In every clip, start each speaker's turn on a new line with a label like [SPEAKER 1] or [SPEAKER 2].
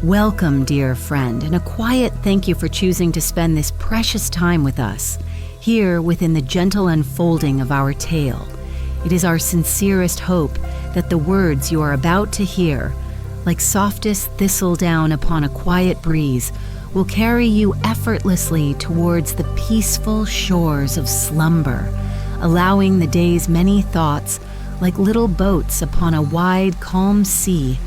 [SPEAKER 1] Welcome, dear friend, and a quiet thank you for choosing to spend this precious time with us, here within the gentle unfolding of our tale. It is our sincerest hope that the words you are about to hear, like softest thistledown upon a quiet breeze, will carry you effortlessly towards the peaceful shores of slumber, allowing the day's many thoughts, like little boats upon a wide, calm sea,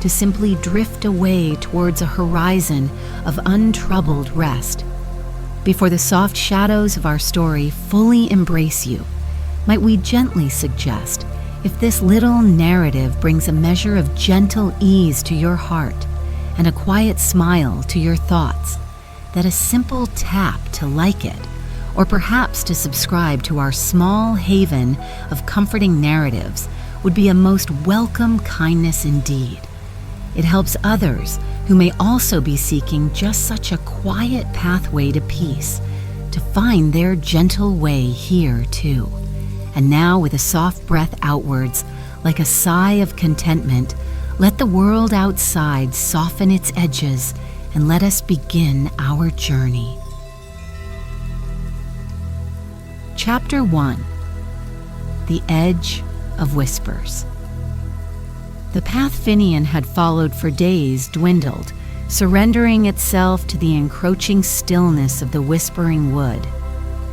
[SPEAKER 1] to simply drift away towards a horizon of untroubled rest. Before the soft shadows of our story fully embrace you, might we gently suggest, if this little narrative brings a measure of gentle ease to your heart and a quiet smile to your thoughts, that a simple tap to like it, or perhaps to subscribe to our small haven of comforting narratives, would be a most welcome kindness indeed. It helps others who may also be seeking just such a quiet pathway to peace to find their gentle way here too. And now, with a soft breath outwards, like a sigh of contentment, let the world outside soften its edges and let us begin our journey. Chapter 1. The Edge of Whispers. The path Finnian had followed for days dwindled, surrendering itself to the encroaching stillness of the whispering wood.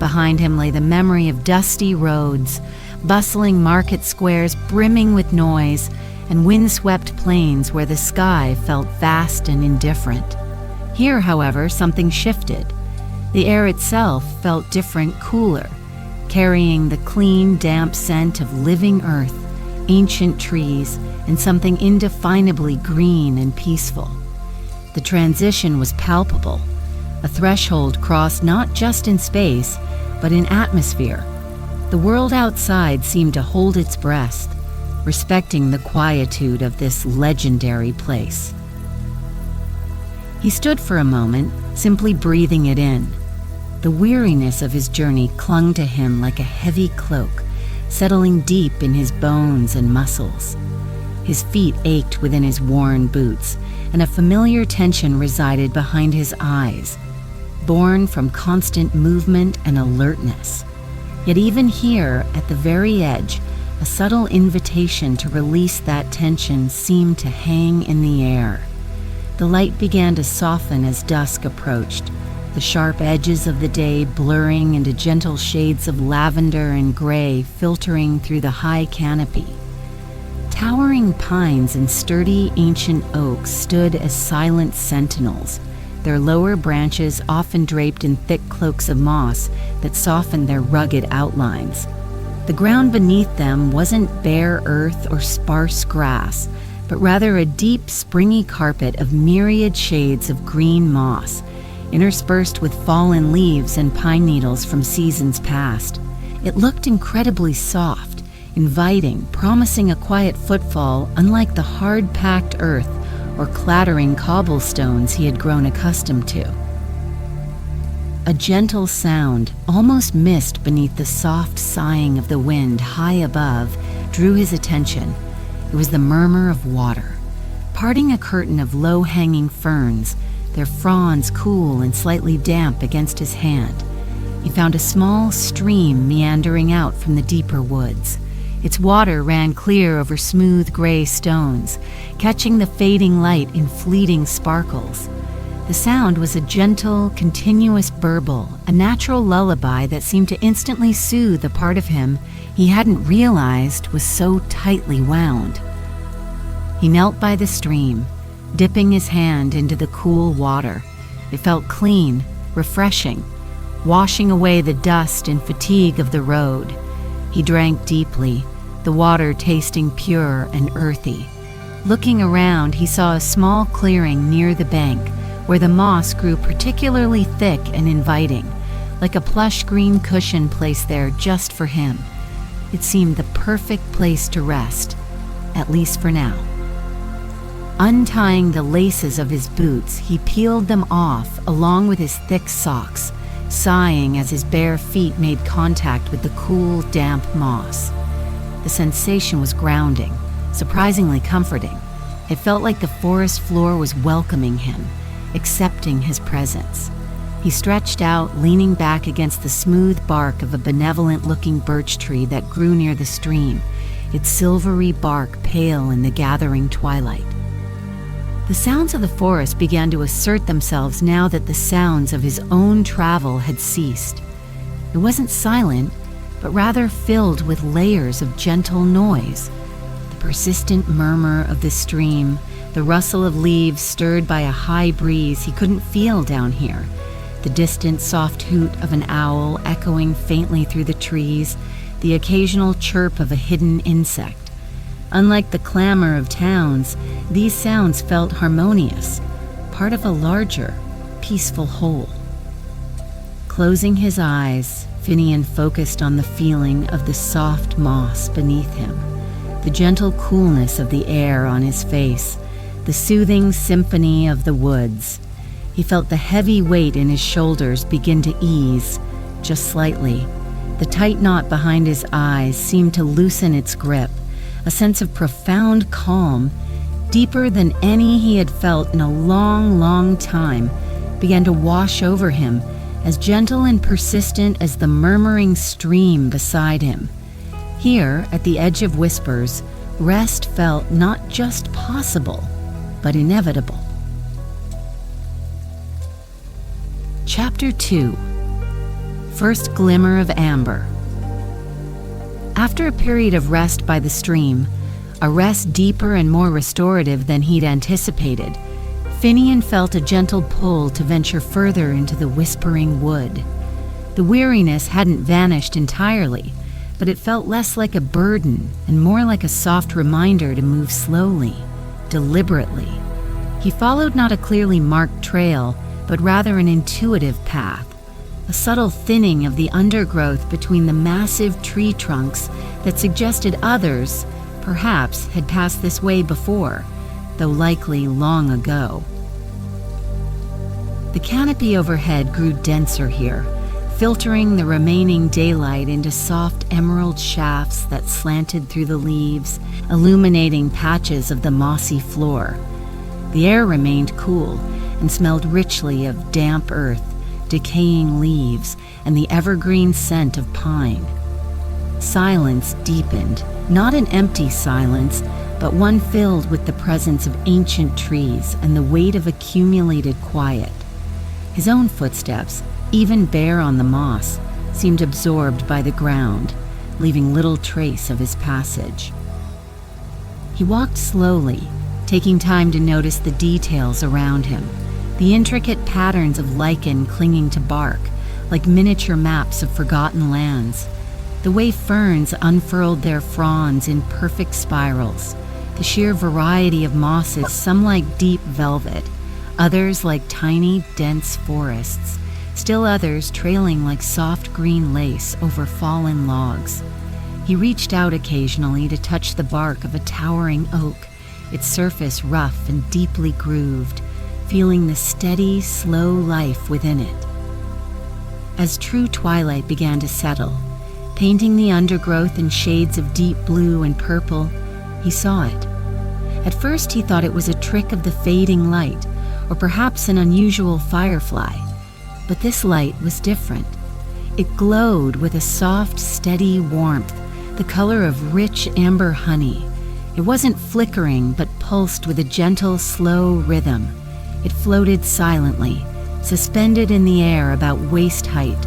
[SPEAKER 1] Behind him lay the memory of dusty roads, bustling market squares brimming with noise, and windswept plains where the sky felt vast and indifferent. Here, however, something shifted. The air itself felt different, cooler, carrying the clean, damp scent of living earth, ancient trees, and something indefinably green and peaceful. The transition was palpable, a threshold crossed not just in space, but in atmosphere. The world outside seemed to hold its breath, respecting the quietude of this legendary place. He stood for a moment, simply breathing it in. The weariness of his journey clung to him like a heavy cloak, settling deep in his bones and muscles. His feet ached within his worn boots, and a familiar tension resided behind his eyes, born from constant movement and alertness. Yet even here, at the very edge, a subtle invitation to release that tension seemed to hang in the air. The light began to soften as dusk approached, the sharp edges of the day blurring into gentle shades of lavender and gray filtering through the high canopy. Towering pines and sturdy ancient oaks stood as silent sentinels, their lower branches often draped in thick cloaks of moss that softened their rugged outlines. The ground beneath them wasn't bare earth or sparse grass, but rather a deep, springy carpet of myriad shades of green moss, interspersed with fallen leaves and pine needles from seasons past. It looked incredibly soft, inviting, promising a quiet footfall unlike the hard-packed earth or clattering cobblestones he had grown accustomed to. A gentle sound, almost missed beneath the soft sighing of the wind high above, drew his attention. It was the murmur of water, parting a curtain of low-hanging ferns, their fronds cool and slightly damp against his hand. He found a small stream meandering out from the deeper woods. Its water ran clear over smooth gray stones, catching the fading light in fleeting sparkles. The sound was a gentle, continuous burble, a natural lullaby that seemed to instantly soothe a part of him he hadn't realized was so tightly wound. He knelt by the stream, dipping his hand into the cool water. It felt clean, refreshing, washing away the dust and fatigue of the road. He drank deeply, the water tasting pure and earthy. Looking around, he saw a small clearing near the bank where the moss grew particularly thick and inviting, like a plush green cushion placed there just for him. It seemed the perfect place to rest, at least for now. Untying the laces of his boots, he peeled them off along with his thick socks, sighing as his bare feet made contact with the cool, damp moss. The sensation was grounding, surprisingly comforting. It felt like the forest floor was welcoming him, accepting his presence. He stretched out, leaning back against the smooth bark of a benevolent-looking birch tree that grew near the stream, its silvery bark pale in the gathering twilight. The sounds of the forest began to assert themselves now that the sounds of his own travel had ceased. It wasn't silent, but rather filled with layers of gentle noise. The persistent murmur of the stream, the rustle of leaves stirred by a high breeze he couldn't feel down here, the distant soft hoot of an owl echoing faintly through the trees, the occasional chirp of a hidden insect. Unlike the clamor of towns, these sounds felt harmonious, part of a larger, peaceful whole. Closing his eyes, Finnian focused on the feeling of the soft moss beneath him, the gentle coolness of the air on his face, the soothing symphony of the woods. He felt the heavy weight in his shoulders begin to ease, just slightly. The tight knot behind his eyes seemed to loosen its grip. A sense of profound calm, deeper than any he had felt in a long, long time, began to wash over him, as gentle and persistent as the murmuring stream beside him. Here, at the edge of Whispers, rest felt not just possible, but inevitable. Chapter 2. First Glimmer of Amber. After a period of rest by the stream, a rest deeper and more restorative than he'd anticipated, Finnian felt a gentle pull to venture further into the whispering wood. The weariness hadn't vanished entirely, but it felt less like a burden and more like a soft reminder to move slowly, deliberately. He followed not a clearly marked trail, but rather an intuitive path, a subtle thinning of the undergrowth between the massive tree trunks that suggested others, perhaps, had passed this way before, though likely long ago. The canopy overhead grew denser here, filtering the remaining daylight into soft emerald shafts that slanted through the leaves, illuminating patches of the mossy floor. The air remained cool and smelled richly of damp earth, decaying leaves, and the evergreen scent of pine. Silence deepened, not an empty silence, but one filled with the presence of ancient trees and the weight of accumulated quiet. His own footsteps, even bare on the moss, seemed absorbed by the ground, leaving little trace of his passage. He walked slowly, taking time to notice the details around him, the intricate patterns of lichen clinging to bark, like miniature maps of forgotten lands, the way ferns unfurled their fronds in perfect spirals, the sheer variety of mosses, some like deep velvet, others like tiny, dense forests, still others trailing like soft green lace over fallen logs. He reached out occasionally to touch the bark of a towering oak, its surface rough and deeply grooved, feeling the steady, slow life within it. As true twilight began to settle, painting the undergrowth in shades of deep blue and purple, he saw it. At first he thought it was a trick of the fading light, or perhaps an unusual firefly. But this light was different. It glowed with a soft, steady warmth, the color of rich amber honey. It wasn't flickering, but pulsed with a gentle, slow rhythm. It floated silently, suspended in the air about waist height,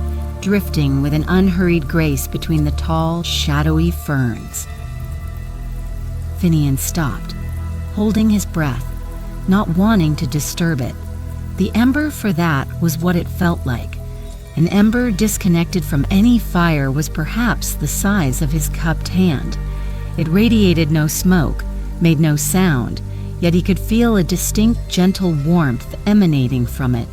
[SPEAKER 1] drifting with an unhurried grace between the tall, shadowy ferns. Finnian stopped, holding his breath, not wanting to disturb it. The ember for that was what it felt like. An ember disconnected from any fire was perhaps the size of his cupped hand. It radiated no smoke, made no sound, yet he could feel a distinct gentle warmth emanating from it,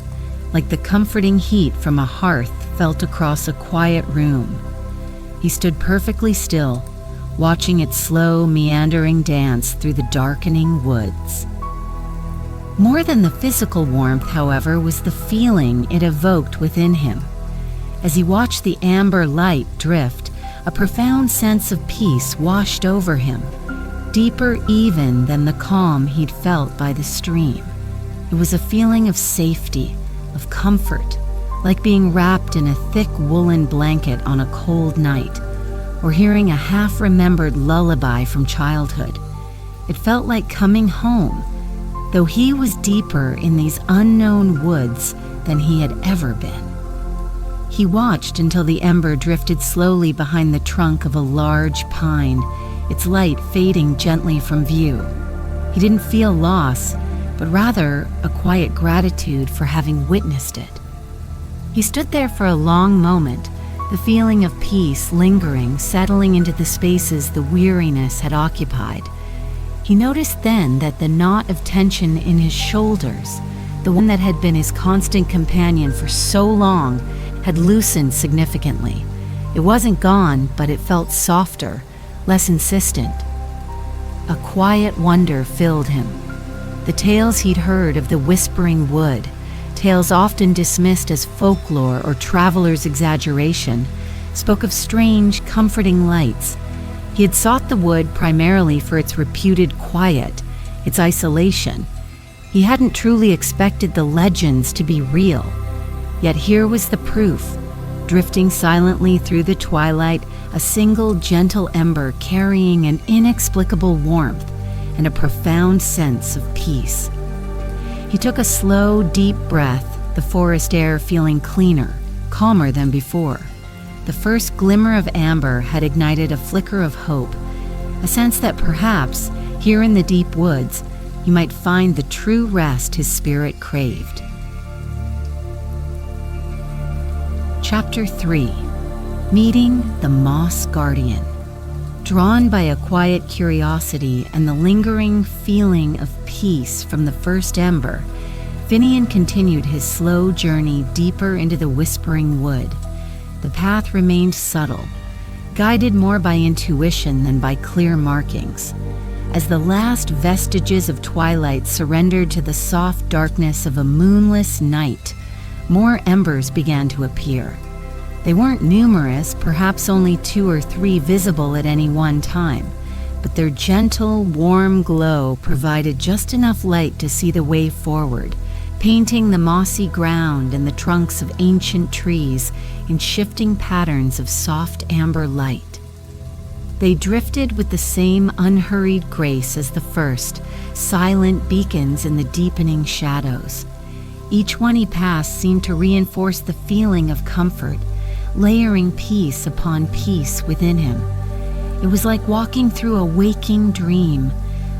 [SPEAKER 1] like the comforting heat from a hearth felt across a quiet room. He stood perfectly still, watching its slow, meandering dance through the darkening woods. More than the physical warmth, however, was the feeling it evoked within him. As he watched the amber light drift, a profound sense of peace washed over him. deeper even than the calm he'd felt by the stream. It was a feeling of safety, of comfort, like being wrapped in a thick woolen blanket on a cold night, or hearing a half-remembered lullaby from childhood. It felt like coming home, though he was deeper in these unknown woods than he had ever been. He watched until the ember drifted slowly behind the trunk of a large pine, its light fading gently from view. He didn't feel loss, but rather a quiet gratitude for having witnessed it. He stood there for a long moment, the feeling of peace lingering, settling into the spaces the weariness had occupied. He noticed then that the knot of tension in his shoulders, the one that had been his constant companion for so long, had loosened significantly. It wasn't gone, but it felt softer, less insistent. A quiet wonder filled him. The tales he'd heard of the whispering wood, tales often dismissed as folklore or traveler's exaggeration, spoke of strange, comforting lights. He had sought the wood primarily for its reputed quiet, its isolation. He hadn't truly expected the legends to be real. Yet here was the proof. Drifting silently through the twilight, a single gentle ember carrying an inexplicable warmth and a profound sense of peace. He took a slow, deep breath, the forest air feeling cleaner, calmer than before. The first glimmer of amber had ignited a flicker of hope, a sense that perhaps, here in the deep woods, he might find the true rest his spirit craved. Chapter 3. Meeting the Moss Guardian. Drawn by a quiet curiosity and the lingering feeling of peace from the first ember, Finnian continued his slow journey deeper into the whispering wood. The path remained subtle, guided more by intuition than by clear markings. As the last vestiges of twilight surrendered to the soft darkness of a moonless night, more embers began to appear. They weren't numerous, perhaps only 2 or 3 visible at any one time, but their gentle, warm glow provided just enough light to see the way forward, painting the mossy ground and the trunks of ancient trees in shifting patterns of soft amber light. They drifted with the same unhurried grace as the first, silent beacons in the deepening shadows. Each one he passed seemed to reinforce the feeling of comfort, layering piece upon piece within him. It was like walking through a waking dream,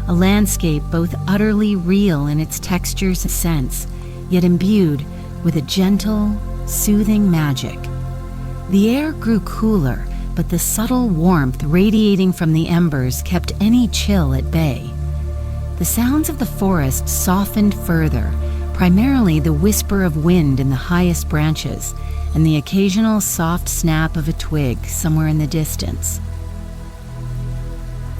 [SPEAKER 1] a landscape both utterly real in its textures and scents, yet imbued with a gentle, soothing magic. The air grew cooler, but the subtle warmth radiating from the embers kept any chill at bay. The sounds of the forest softened further, primarily the whisper of wind in the highest branches, and the occasional soft snap of a twig somewhere in the distance.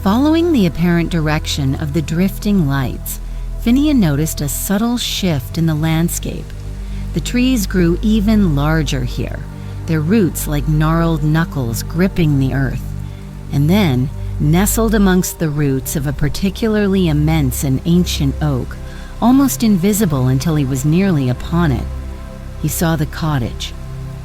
[SPEAKER 1] Following the apparent direction of the drifting lights, Finnian noticed a subtle shift in the landscape. The trees grew even larger here, their roots like gnarled knuckles gripping the earth. And then, nestled amongst the roots of a particularly immense and ancient oak, almost invisible until he was nearly upon it, he saw the cottage.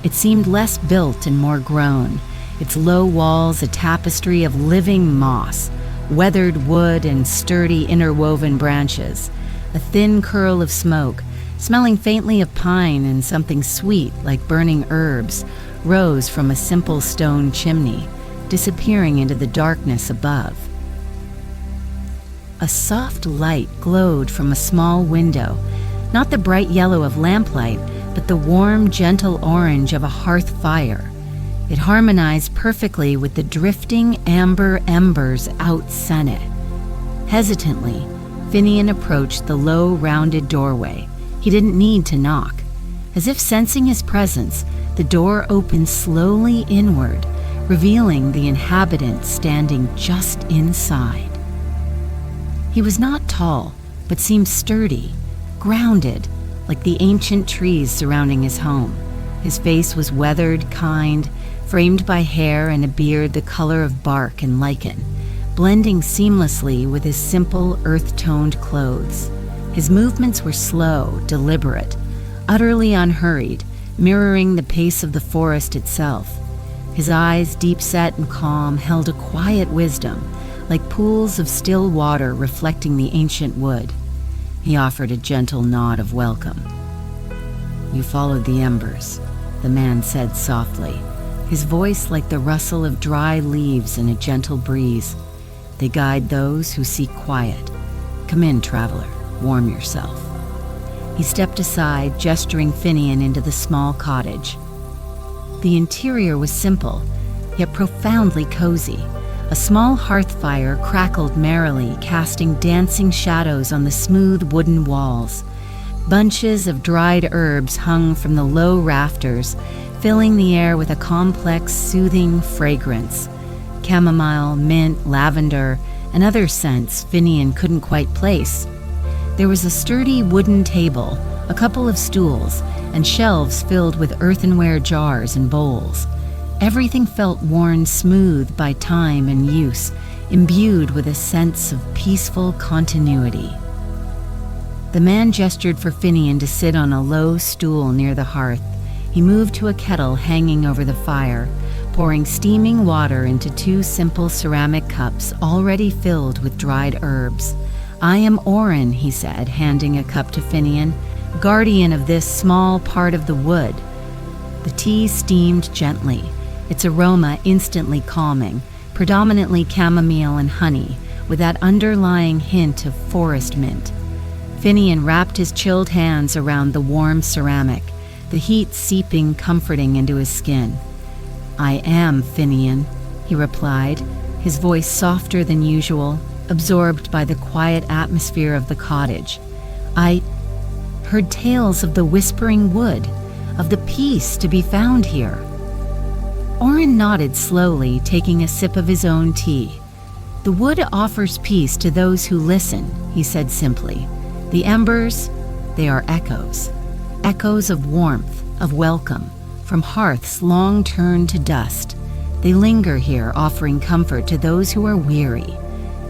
[SPEAKER 1] It seemed less built and more grown, its low walls a tapestry of living moss, weathered wood and sturdy interwoven branches. A thin curl of smoke, smelling faintly of pine and something sweet like burning herbs, rose from a simple stone chimney, disappearing into the darkness above. A soft light glowed from a small window, not the bright yellow of lamplight, but the warm, gentle orange of a hearth fire. It harmonized perfectly with the drifting amber embers outside it. Hesitantly, Finnian approached the low, rounded doorway. He didn't need to knock. As if sensing his presence, the door opened slowly inward, revealing the inhabitant standing just inside. He was not tall, but seemed sturdy, grounded, like the ancient trees surrounding his home. His face was weathered, kind, framed by hair and a beard the color of bark and lichen, blending seamlessly with his simple, earth-toned clothes. His movements were slow, deliberate, utterly unhurried, mirroring the pace of the forest itself. His eyes, deep-set and calm, held a quiet wisdom, like pools of still water reflecting the ancient wood. He offered a gentle nod of welcome. "You followed the embers," the man said softly, his voice like the rustle of dry leaves in a gentle breeze. "They guide those who seek quiet. Come in, traveler, warm yourself." He stepped aside, gesturing Finnian into the small cottage. The interior was simple, yet profoundly cozy. A small hearth fire crackled merrily, casting dancing shadows on the smooth wooden walls. Bunches of dried herbs hung from the low rafters, filling the air with a complex, soothing fragrance. Chamomile, mint, lavender, and other scents Finnian couldn't quite place. There was a sturdy wooden table, a couple of stools, and shelves filled with earthenware jars and bowls. Everything felt worn smooth by time and use, imbued with a sense of peaceful continuity. The man gestured for Finnian to sit on a low stool near the hearth. He moved to a kettle hanging over the fire, pouring steaming water into 2 simple ceramic cups already filled with dried herbs. "I am Orin," he said, handing a cup to Finnian, "guardian of this small part of the wood." The tea steamed gently, its aroma instantly calming, predominantly chamomile and honey, with that underlying hint of forest mint. Finnian wrapped his chilled hands around the warm ceramic, the heat seeping comforting into his skin. "I am Finnian," he replied, his voice softer than usual, absorbed by the quiet atmosphere of the cottage. "I heard tales of the whispering wood, of the peace to be found here." Orin nodded slowly, taking a sip of his own tea. "The wood offers peace to those who listen," he said simply. "The embers, they are echoes. Echoes of warmth, of welcome, from hearths long turned to dust. They linger here, offering comfort to those who are weary."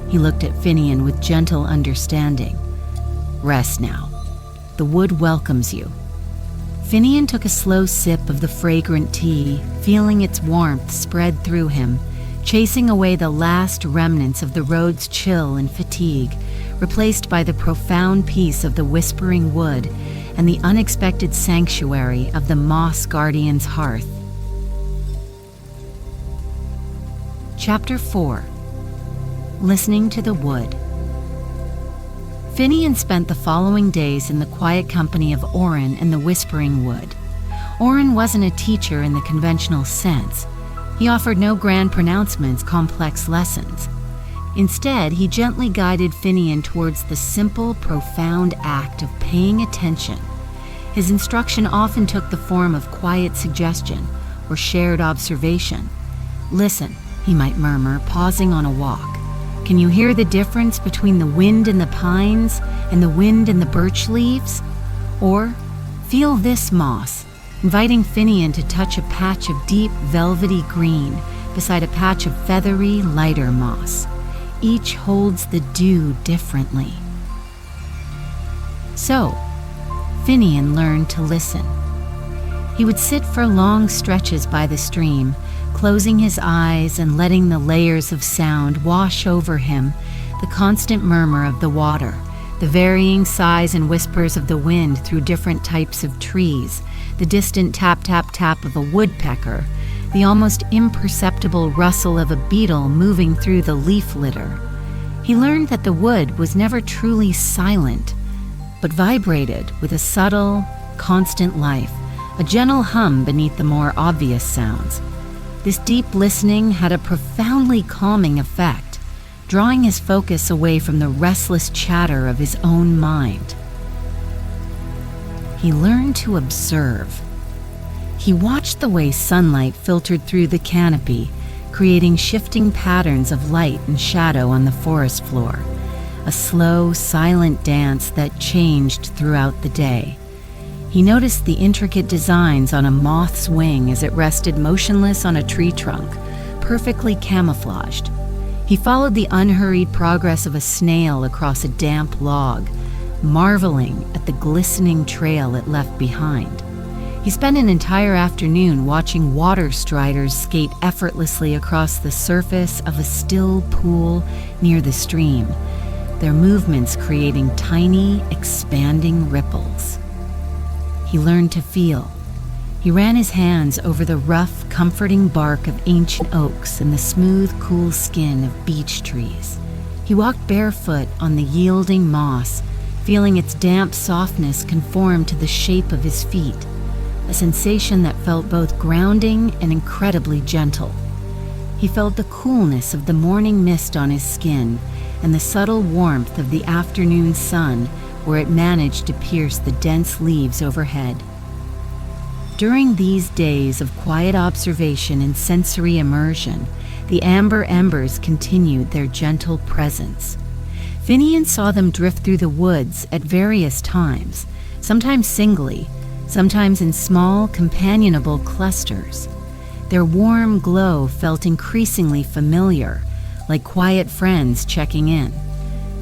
[SPEAKER 1] He looked at Finnian with gentle understanding. "Rest now. The wood welcomes you." Finnian took a slow sip of the fragrant tea, feeling its warmth spread through him, chasing away the last remnants of the road's chill and fatigue, replaced by the profound peace of the whispering wood and the unexpected sanctuary of the moss guardian's hearth. Chapter 4. Listening to the Wood. Finnian spent the following days in the quiet company of Orin and the Whispering Wood. Orin wasn't a teacher in the conventional sense. He offered no grand pronouncements, complex lessons. Instead, he gently guided Finnian towards the simple, profound act of paying attention. His instruction often took the form of quiet suggestion or shared observation. "Listen," he might murmur, pausing on a walk. "Can you hear the difference between the wind in the pines and the wind in the birch leaves? Or, feel this moss," inviting Finnian to touch a patch of deep, velvety green beside a patch of feathery, lighter moss. Each holds the dew differently. So, Finnian learned to listen. He would sit for long stretches by the stream, closing his eyes and letting the layers of sound wash over him, the constant murmur of the water, the varying sighs and whispers of the wind through different types of trees, the distant tap-tap-tap of a woodpecker, the almost imperceptible rustle of a beetle moving through the leaf litter. He learned that the wood was never truly silent, but vibrated with a subtle, constant life, a gentle hum beneath the more obvious sounds. This deep listening had a profoundly calming effect, drawing his focus away from the restless chatter of his own mind. He learned to observe. He watched the way sunlight filtered through the canopy, creating shifting patterns of light and shadow on the forest floor, a slow, silent dance that changed throughout the day. He noticed the intricate designs on a moth's wing as it rested motionless on a tree trunk, perfectly camouflaged. He followed the unhurried progress of a snail across a damp log, marveling at the glistening trail it left behind. He spent an entire afternoon watching water striders skate effortlessly across the surface of a still pool near the stream, their movements creating tiny, expanding ripples. He learned to feel. He ran his hands over the rough, comforting bark of ancient oaks and the smooth, cool skin of beech trees. He walked barefoot on the yielding moss, feeling its damp softness conform to the shape of his feet, a sensation that felt both grounding and incredibly gentle. He felt the coolness of the morning mist on his skin and the subtle warmth of the afternoon sun where it managed to pierce the dense leaves overhead. During these days of quiet observation and sensory immersion, the amber embers continued their gentle presence. Finnian saw them drift through the woods at various times, sometimes singly, sometimes in small, companionable clusters. Their warm glow felt increasingly familiar, like quiet friends checking in.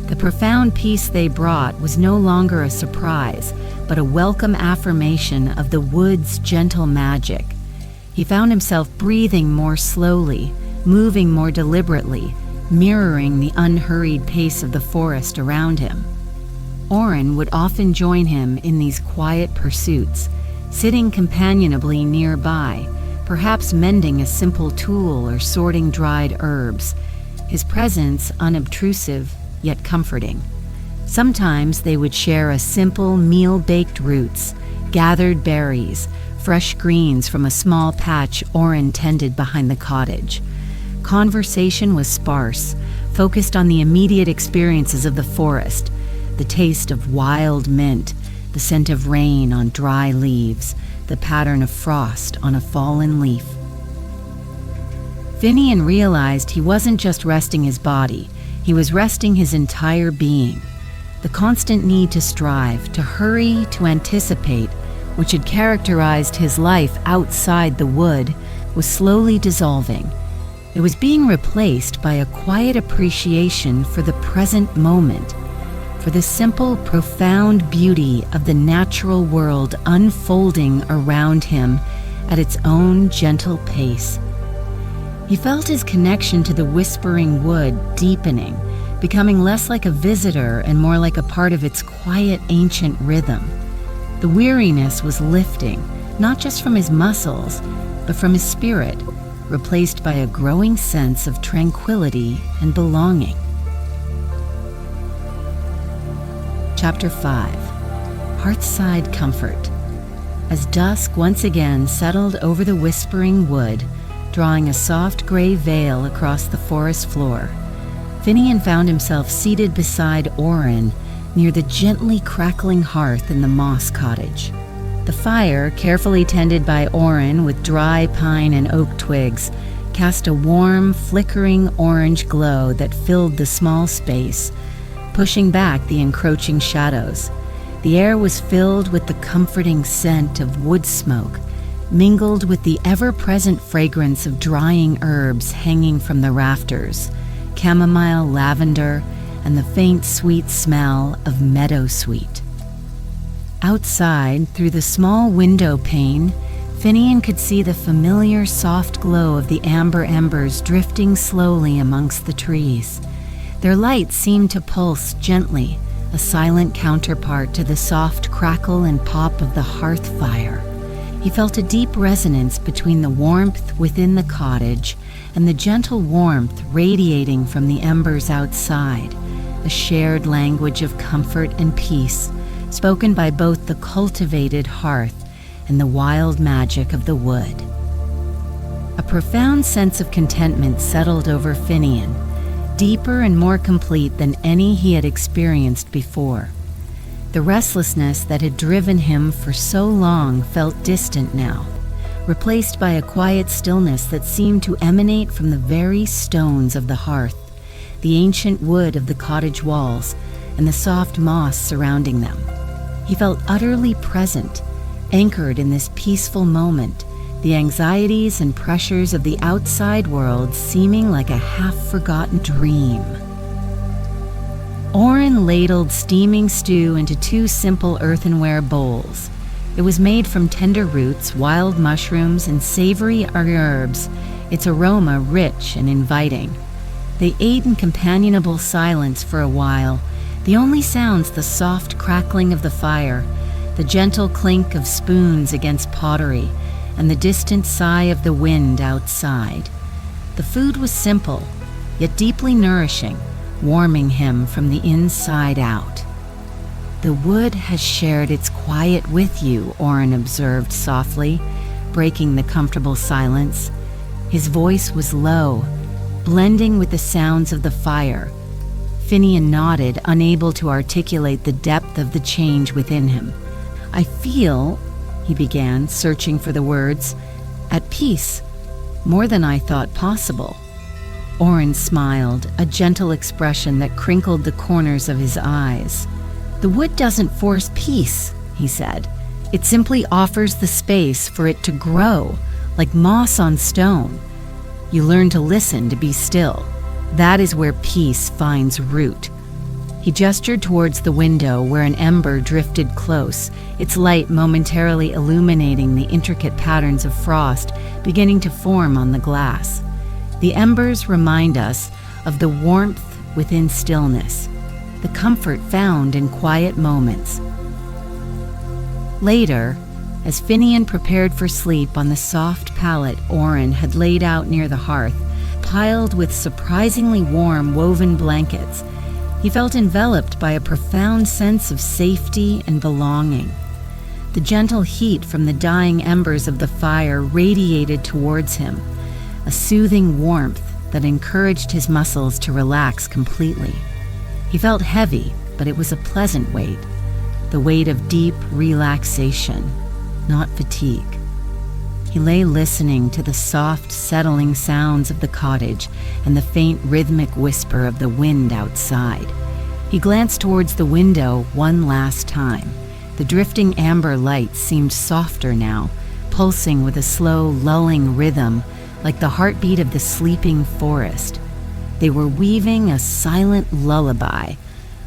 [SPEAKER 1] The profound peace they brought was no longer a surprise, but a welcome affirmation of the wood's gentle magic. He found himself breathing more slowly, moving more deliberately, mirroring the unhurried pace of the forest around him. Orin would often join him in these quiet pursuits, sitting companionably nearby, perhaps mending a simple tool or sorting dried herbs, his presence unobtrusive yet comforting. Sometimes they would share a simple meal, baked roots, gathered berries, fresh greens from a small patch Orin tended behind the cottage. Conversation was sparse, focused on the immediate experiences of the forest, the taste of wild mint, the scent of rain on dry leaves, the pattern of frost on a fallen leaf. Finnian realized he wasn't just resting his body, he was resting his entire being. The constant need to strive, to hurry, to anticipate, which had characterized his life outside the wood, was slowly dissolving. It was being replaced by a quiet appreciation for the present moment, for the simple, profound beauty of the natural world unfolding around him at its own gentle pace. He felt his connection to the whispering wood deepening, becoming less like a visitor and more like a part of its quiet, ancient rhythm. The weariness was lifting, not just from his muscles, but from his spirit, replaced by a growing sense of tranquility and belonging. Chapter 5. Hearthside Comfort. As dusk once again settled over the whispering wood, drawing a soft gray veil across the forest floor, Finnian found himself seated beside Orin near the gently crackling hearth in the moss cottage. The fire, carefully tended by Orin with dry pine and oak twigs, cast a warm, flickering orange glow that filled the small space, pushing back the encroaching shadows. The air was filled with the comforting scent of wood smoke, mingled with the ever-present fragrance of drying herbs hanging from the rafters, chamomile, lavender, and the faint sweet smell of meadowsweet. Outside, through the small window pane, Finnian could see the familiar soft glow of the amber embers drifting slowly amongst the trees. Their light seemed to pulse gently, a silent counterpart to the soft crackle and pop of the hearth fire. He felt a deep resonance between the warmth within the cottage and the gentle warmth radiating from the embers outside, a shared language of comfort and peace, spoken by both the cultivated hearth and the wild magic of the wood. A profound sense of contentment settled over Finnian, deeper and more complete than any he had experienced before. The restlessness that had driven him for so long felt distant now, replaced by a quiet stillness that seemed to emanate from the very stones of the hearth, the ancient wood of the cottage walls, and the soft moss surrounding them. He felt utterly present, anchored in this peaceful moment, the anxieties and pressures of the outside world seeming like a half-forgotten dream. Orin ladled steaming stew into 2 simple earthenware bowls. It was made from tender roots, wild mushrooms, and savory herbs, its aroma rich and inviting. They ate in companionable silence for a while, the only sounds the soft crackling of the fire, the gentle clink of spoons against pottery, and the distant sigh of the wind outside. The food was simple, yet deeply nourishing, warming him from the inside out. "The wood has shared its quiet with you," Orin observed softly, breaking the comfortable silence. His voice was low, blending with the sounds of the fire. Finnian nodded, unable to articulate the depth of the change within him. "I feel," he began, searching for the words, "at peace, more than I thought possible." Orin smiled, a gentle expression that crinkled the corners of his eyes. "The wood doesn't force peace," he said. "It simply offers the space for it to grow, like moss on stone. You learn to listen, to be still. That is where peace finds root." He gestured towards the window where an ember drifted close, its light momentarily illuminating the intricate patterns of frost beginning to form on the glass. The embers remind us of the warmth within stillness, the comfort found in quiet moments. Later, as Finnian prepared for sleep on the soft pallet Orin had laid out near the hearth, piled with surprisingly warm woven blankets, he felt enveloped by a profound sense of safety and belonging. The gentle heat from the dying embers of the fire radiated towards him, a soothing warmth that encouraged his muscles to relax completely. He felt heavy, but it was a pleasant weight, the weight of deep relaxation, not fatigue. He lay listening to the soft, settling sounds of the cottage and the faint rhythmic whisper of the wind outside. He glanced towards the window one last time. The drifting amber light seemed softer now, pulsing with a slow, lulling rhythm, like the heartbeat of the sleeping forest. They were weaving a silent lullaby,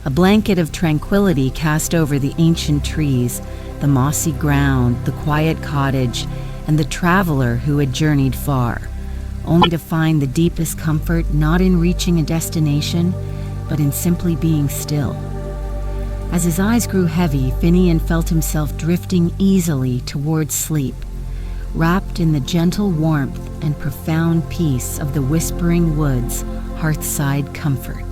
[SPEAKER 1] a blanket of tranquility cast over the ancient trees, the mossy ground, the quiet cottage, and the traveler who had journeyed far, only to find the deepest comfort not in reaching a destination, but in simply being still. As his eyes grew heavy, Finnian felt himself drifting easily towards sleep, wrapped in the gentle warmth and profound peace of the whispering woods' Hearthside comfort.